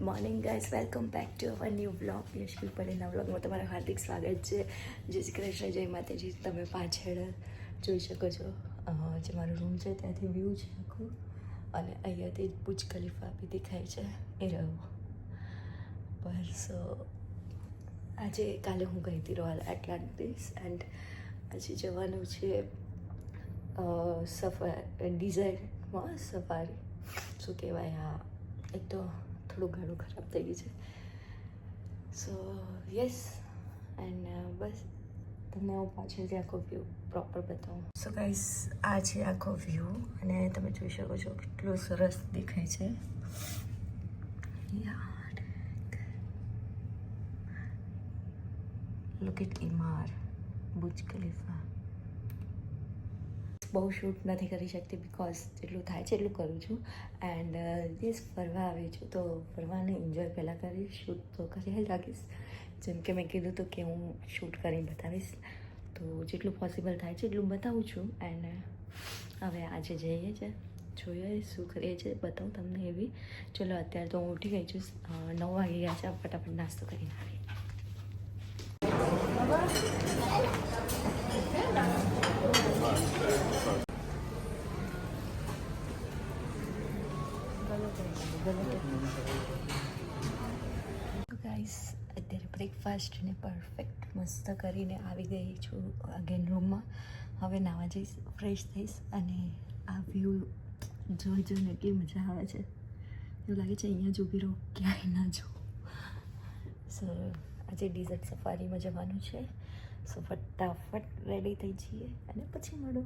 Morning guys, welcome back to our new blog. Yashvi પટેલના બ્લોગમાં તમારું હાર્દિક સ્વાગત છે. જય શ્રી કૃષ્ણ, જય માતાજી. તમે પાછળ જોઈ શકો છો જે મારો રૂમ છે ત્યાંથી વ્યૂ છે આખું, અને અહીંયાથી બુર્જ ખલીફા બી દેખાય છે એ રહ્યો. બસ આજે કાલે હું ગઈ હતી રોયલ એટલાન્ટિસ એન્ડ આજે જવાનું છે ડિઝાયરમાં સફારી. શું કહેવાય, આ એક તો થોડું ઘણું ખરાબ થઈ ગયું છે. સો યસ, એન્ડ બસ તમને હું પાછળથી આખો વ્યૂ પ્રોપર બતાવું. સો ગાઈસ, આ છે આખો વ્યૂ અને તમે જોઈ શકો છો કેટલો સરસ દેખાય છે. Look at Emaar, Burj Khalifa. બહુ શૂટ નથી કરી શકતી બિકોઝ જેટલું થાય છે એટલું કરું છું. એન્ડ યસ, ફરવા આવી છું તો ફરવાને એન્જોય પહેલાં કરીશ, શૂટ તો કરી જ રાખીશ. જેમ કે મેં કીધું હતું કે હું શૂટ કરીને બતાવીશ, તો જેટલું પોસિબલ થાય છે એટલું બતાવું છું. એન્ડ હવે આજે જઈએ છે, જોઈએ શું કરીએ છીએ, બતાવું તમને એવી. ચલો, અત્યારે તો હું ઉઠી ગઈ છું, 9 વાગી ગયા છે. ફટાફટ નાસ્તો કરીને આવી. તો ગાઈસ, અત્યારે બ્રેકફાસ્ટ ને પરફેક્ટ મસ્ત કરીને આવી ગઈ છું અગેન રૂમમાં. હવે નાવા જઈશ, ફ્રેશ થઈશ અને આ વ્યૂ જોઈને એટલી મજા આવે છે. એવું લાગે છે અહીંયા જ ઊભી રહું, ક્યાંય ના જાઉં. સો આજે ડિઝર્ટ સફારીમાં જવાનું છે. સો ફટાફટ રેડી થઈ જઈએ અને પછી મળો.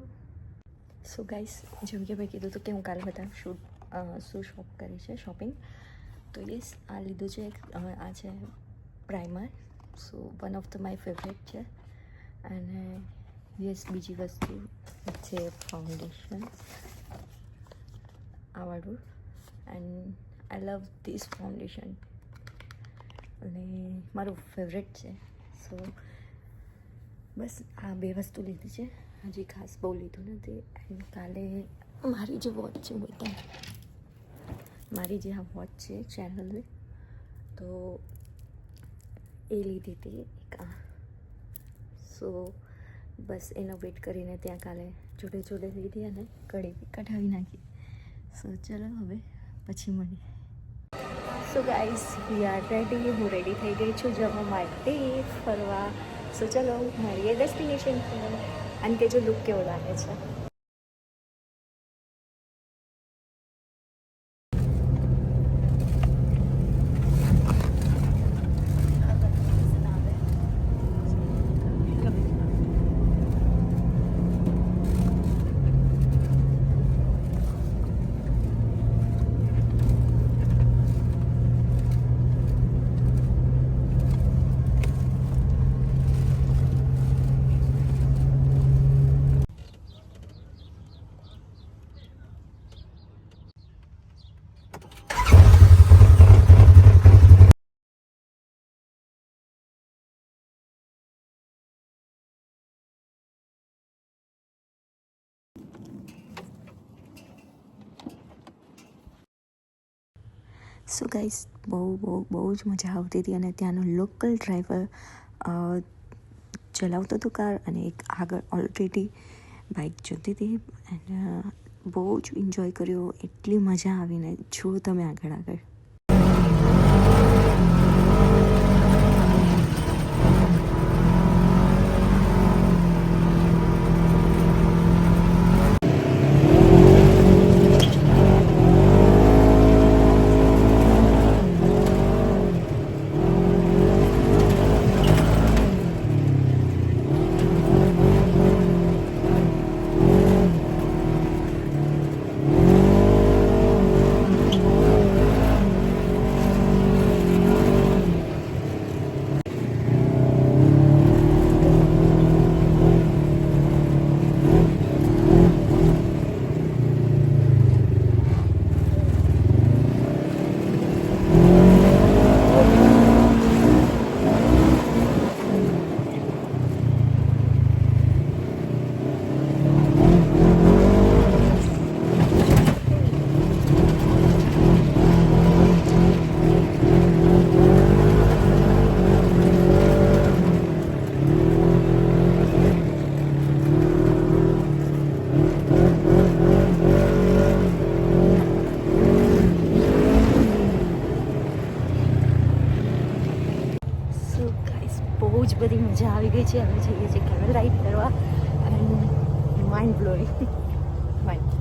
સો ગાઈસ, જેમ કે મેં કીધું હતું કે હું કાલે બધા શું શોપ કરી છે, શોપિંગ. તો યસ, આ લીધું છે એક, આ છે primer. So one of the my favourite છે. અને યસ, બીજી વસ્તુ છે ફાઉન્ડેશન, આવાળું. And I love this foundation અને મારું ફેવરેટ છે. સો બસ આ બે વસ્તુ લીધી છે, હજી ખાસ બહુ લીધું નથી. એન્ડ કાલે મારી જે વોચ છે, મારી જે આ વોચ છે ચેનલ, તો એ લીધી હતી એક આ. સો બસ એનો વેટ કરીને ત્યાં કાલે જોડે લીધી અને કડી કઢાવી નાખી. સો ચલો હવે પછી મળીએ. So guys, we are ready. હું રેડી થઈ ગઈ છું જવા માટે ફરવા. સો ચલો મળીએ ડેસ્ટિનેશન પર. અને કે જો લુક કેવો લાગે છે. સો ગાઈસ, બહુ જ મજા આવતી હતી. અને ત્યાંનો લોકલ ડ્રાઈવર ચલાવતો હતો કાર, અને એક આગળ ઓલરેડી બાઇક જતી હતી. એન્ડ બહુ જ એન્જોય કર્યો, એટલી મજા આવીને. જો તમે આગળ જ બધી મજા આવી ગઈ છે. હવે જઈએ છીએ કેમલ રાઈડ કરવા and mind blowing mind.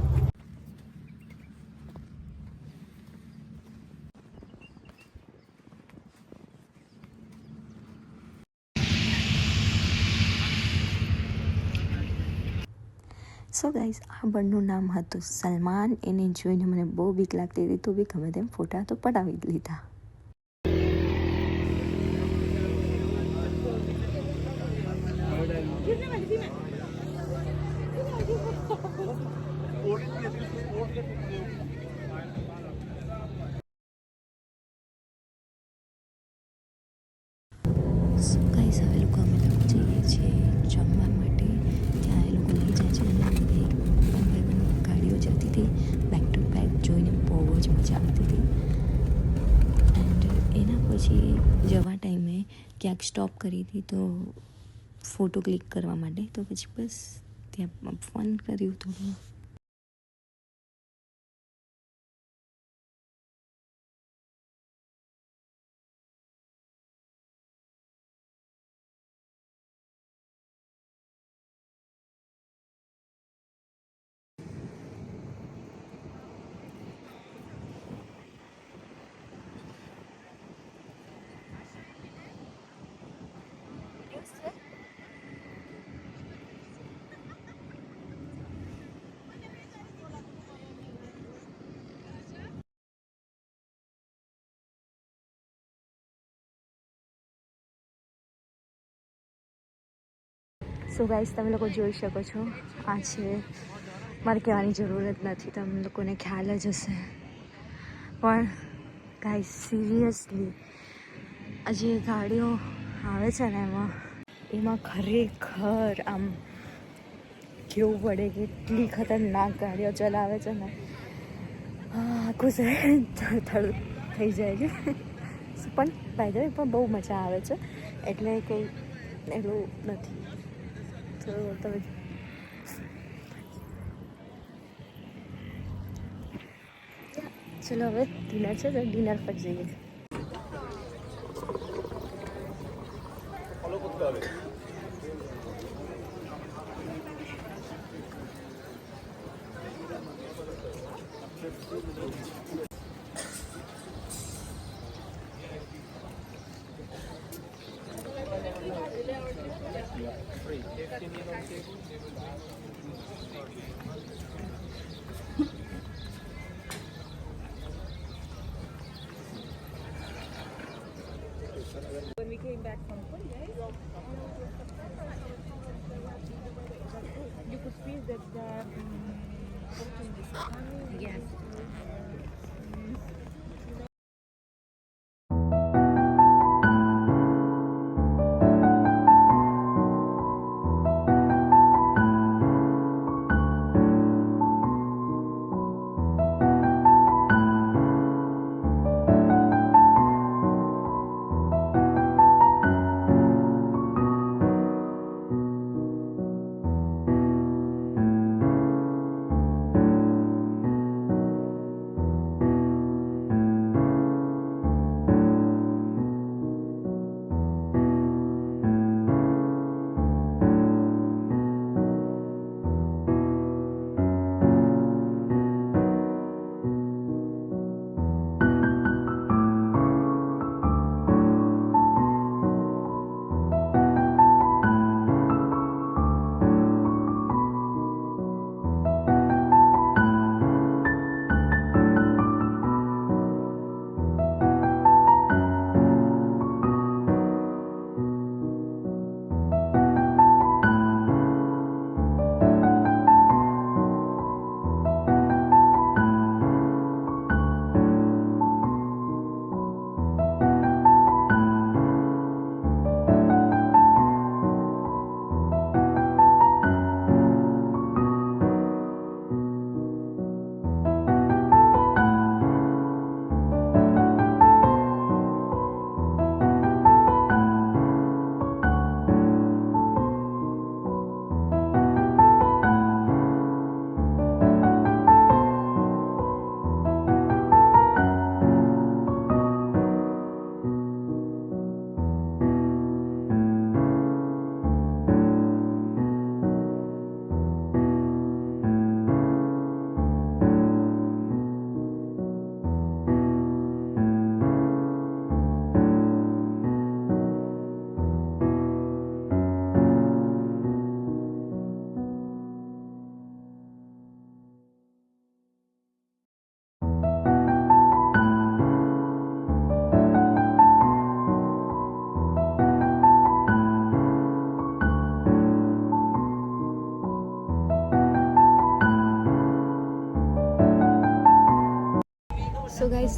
So guys, આ બર્ડનું નામ હતું સલમાન. એને જોઈને મને બહુ બીક લાગતી હતી, તો બી ગમે તેમ ફોટા તો પડાવી જ લીધા. સો ગાઈઝ, હવે લોકો અમે લોકો જઈએ છીએ જમવા માટે. ત્યાં એ લોકો લઈ જાય છે અને બધી વન બાય વન ગાડીઓ જતી હતી બેક ટુ બેક. જોઈને બહુ જ મજા આવતી હતી. એન્ડ એના પછી જવા ટાઈમે ક્યાંક સ્ટોપ કરી હતી તો ફોટો ક્લિક કરવા માટે. તો પછી બસ ત્યાં ફન કર્યું થોડું. સો ગાઈસ, તમે લોકો જોઈ શકો છો, આ છે. મારે કહેવાની જરૂરત નથી, તમે લોકોને ખ્યાલ જ હશે. પણ ગાઈસ, સિરિયસલી આ જે ગાડીઓ આવે છે ને એમાં ખરેખર આમ કેવું પડે કે એટલી ખતરનાક ગાડીઓ ચલાવે છે ને, આખું શરીર થર થઈ જાય છે. પણ બાય ધ વે પણ બહુ મજા આવે છે, એટલે કંઈ એટલું નથી. તો તમે ચલો હવે ડિનર છે તો ડિનર પર જઈએ. When we came back from Korea, you could feel that the autumn is coming. Yes.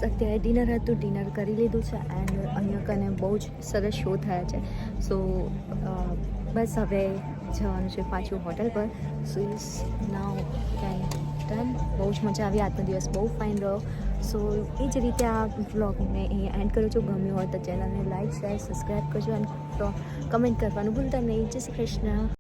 અત્યારે ડિનર હતું, ડિનર કરી લીધું છે એન્ડ અહીંયા કને બહુ જ સરસ શો થયા છે. સો બસ હવે જવાનું છે પાછું હોટલ પર. સો ઇઝ નાઉ કેન ડન. બહુ જ મજા આવી, આજનો દિવસ બહુ ફાઇન રહ્યો. સો એ જ રીતે આ વ્લોગને અહીંયા એન્ડ કરું છું. ગમ્યું હોય તો ચેનલને લાઈક શેર સબસ્ક્રાઈબ કરજો અને કમેન્ટ કરવાનું ભૂલતા નહીં. જય શ્રી કૃષ્ણ.